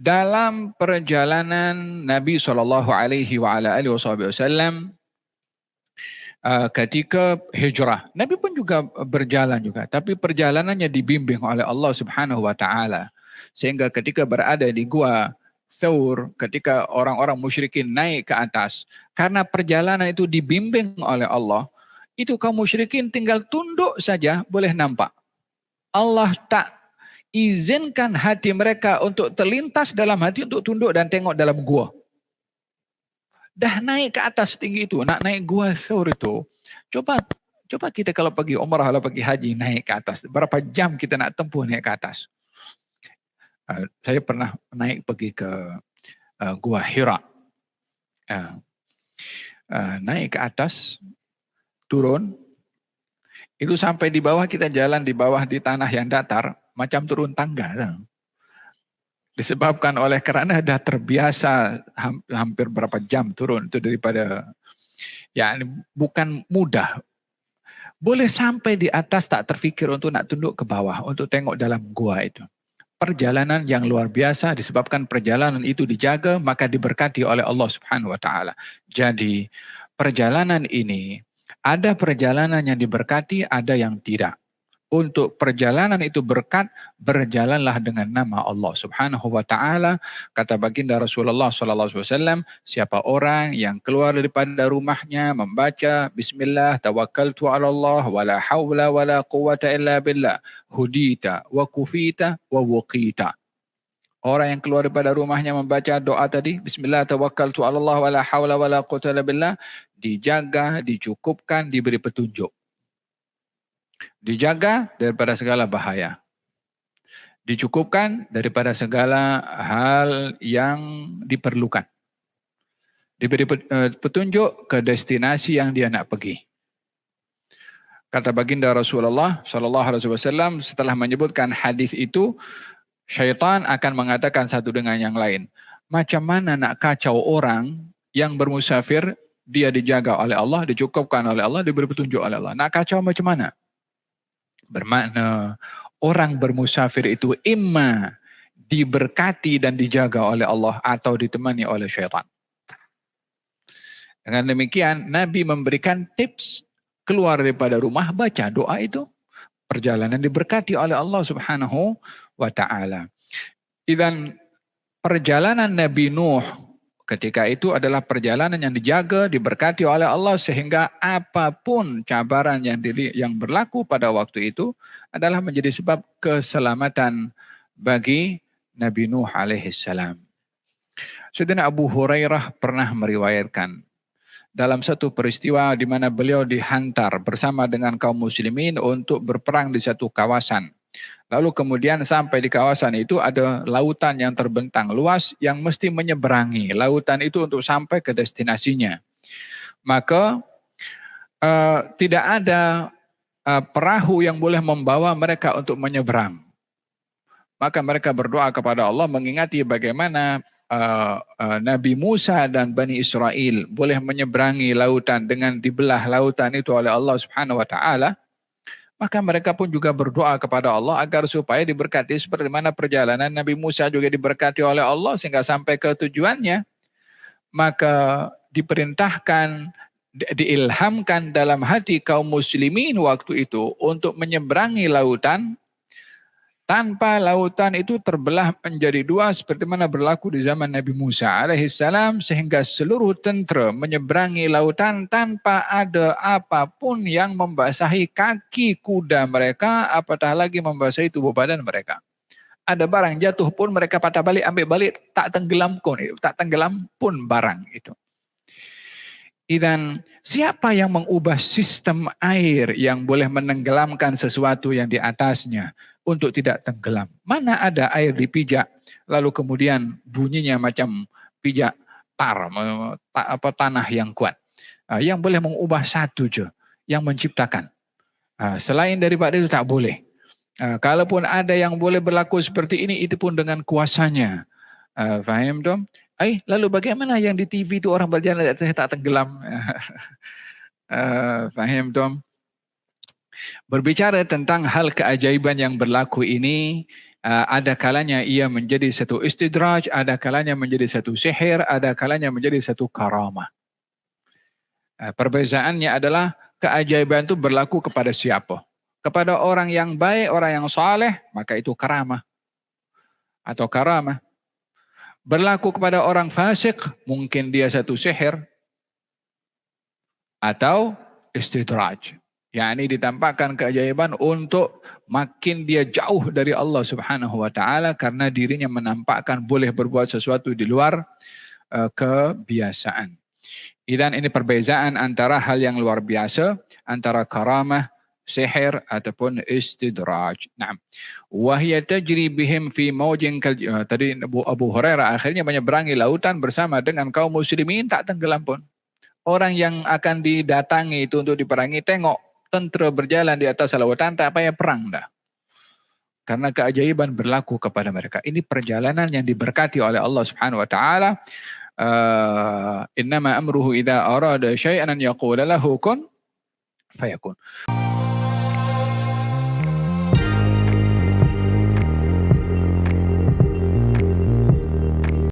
dalam perjalanan Nabi SAW ketika hijrah. Nabi pun juga berjalan juga, tapi perjalanannya dibimbing oleh Allah Subhanahu wa taala. Sehingga ketika berada di gua Thawr, ketika orang-orang musyrikin naik ke atas, karena perjalanan itu dibimbing oleh Allah, itu kaum musyrikin tinggal tunduk saja boleh nampak. Allah tak izinkan hati mereka untuk terlintas dalam hati untuk tunduk dan tengok dalam gua. Dah naik ke atas tinggi itu, nak naik gua Thawr itu, coba kita kalau pergi umrah atau pergi haji naik ke atas, berapa jam kita nak tempuh naik ke atas. Saya pernah pergi ke gua Hira. Naik ke atas, turun, itu sampai di bawah kita jalan di bawah di tanah yang datar, macam turun tangga. Disebabkan oleh karena dah terbiasa hampir berapa jam turun itu daripada, ya bukan mudah. Boleh sampai di atas tak terfikir untuk nak tunduk ke bawah, untuk tengok dalam gua itu. Perjalanan yang luar biasa disebabkan perjalanan itu dijaga maka diberkati oleh Allah Subhanahu wa taala. Jadi perjalanan ini ada perjalanan yang diberkati, ada yang tidak. Untuk perjalanan itu berkat, berjalanlah dengan nama Allah Subhanahu wa taala. Kata baginda Rasulullah sallallahu alaihi wasallam, siapa orang yang keluar daripada rumahnya membaca bismillah tawakkaltu 'ala Allah wala haula wala quwata illa billah, hudita wa kufita wa wuqita. Orang yang keluar daripada rumahnya membaca doa tadi, bismillah tawakkaltu 'ala Allah wala haula wala quwata illa billah, dijaga, dicukupkan, diberi petunjuk. Dijaga daripada segala bahaya. Dicukupkan daripada segala hal yang diperlukan. Diberi petunjuk ke destinasi yang dia nak pergi. Kata baginda Rasulullah sallallahu alaihi wasallam setelah menyebutkan hadis itu, syaitan akan mengatakan satu dengan yang lain, macam mana nak kacau orang yang bermusafir, dia dijaga oleh Allah, dicukupkan oleh Allah, diberi petunjuk oleh Allah. Nak kacau macam mana? Bermakna orang bermusafir itu imma diberkati dan dijaga oleh Allah atau ditemani oleh syaitan. Dengan demikian Nabi memberikan tips keluar daripada rumah baca doa itu. Perjalanan diberkati oleh Allah Subhanahu wa taala. Dan perjalanan Nabi Nuh ketika itu adalah perjalanan yang dijaga, diberkati oleh Allah sehingga apapun cabaran yang berlaku pada waktu itu adalah menjadi sebab keselamatan bagi Nabi Nuh alaihissalam. Sayyidina Abu Hurairah pernah meriwayatkan dalam satu peristiwa di mana beliau dihantar bersama dengan kaum muslimin untuk berperang di satu kawasan. Lalu kemudian sampai di kawasan itu ada lautan yang terbentang luas yang mesti menyeberangi lautan itu untuk sampai ke destinasinya. Maka tidak ada perahu yang boleh membawa mereka untuk menyeberang. Maka mereka berdoa kepada Allah mengingati bagaimana Nabi Musa dan Bani Israel boleh menyeberangi lautan dengan dibelah lautan itu oleh Allah Subhanahu wa taala. Maka mereka pun juga berdoa kepada Allah agar supaya diberkati seperti mana perjalanan Nabi Musa juga diberkati oleh Allah sehingga sampai ke tujuannya. Maka diperintahkan, diilhamkan dalam hati kaum muslimin waktu itu untuk menyeberangi lautan tanpa lautan itu terbelah menjadi dua seperti mana berlaku di zaman Nabi Musa alaihissalam, sehingga seluruh tentera menyeberangi lautan tanpa ada apapun yang membasahi kaki kuda mereka, apatah lagi membasahi tubuh badan mereka. Ada barang jatuh pun mereka patah balik, ambil balik, tak tenggelam pun barang itu. Dan siapa yang mengubah sistem air yang boleh menenggelamkan sesuatu yang di atasnya untuk tidak tenggelam? Mana ada air dipijak lalu kemudian bunyinya macam pijak tanah yang kuat. Yang boleh mengubah satu je, yang menciptakan. Selain daripada itu tak boleh. Kalaupun ada yang boleh berlaku seperti ini, itu pun dengan kuasanya. Faham tu? Lalu bagaimana yang di TV itu orang berjalan di atas tak tenggelam? Faham tu? Berbicara tentang hal keajaiban yang berlaku ini, Ada kalanya ia menjadi satu istidraj, ada kalanya menjadi satu sihir, ada kalanya menjadi satu karamah. Perbezaannya adalah keajaiban itu berlaku kepada siapa. Kepada orang yang baik, orang yang saleh, maka itu karamah atau karamah. Berlaku kepada orang fasik, mungkin dia satu sihir atau istidraj. yakni ditampakkan keajaiban untuk makin dia jauh dari Allah Subhanahu wa taala karena dirinya menampakkan boleh berbuat sesuatu di luar kebiasaan. Dan ini perbezaan antara hal yang luar biasa antara karamah, sihir ataupun istidraj. Naam. Wa hiya tajri bihim fi mawjin tadi Abu Hurairah akhirnya menyeberangi lautan bersama dengan kaum muslimin tak tenggelam pun. Orang yang akan didatangi itu untuk diperangi tengok tentera berjalan di atas lautan tak payah perang dah. Karena keajaiban berlaku kepada mereka. Ini perjalanan yang diberkati oleh Allah Subhanahu wa taala. Innama amruhu idza arada syai'an an yaqula lahu kun fayakun.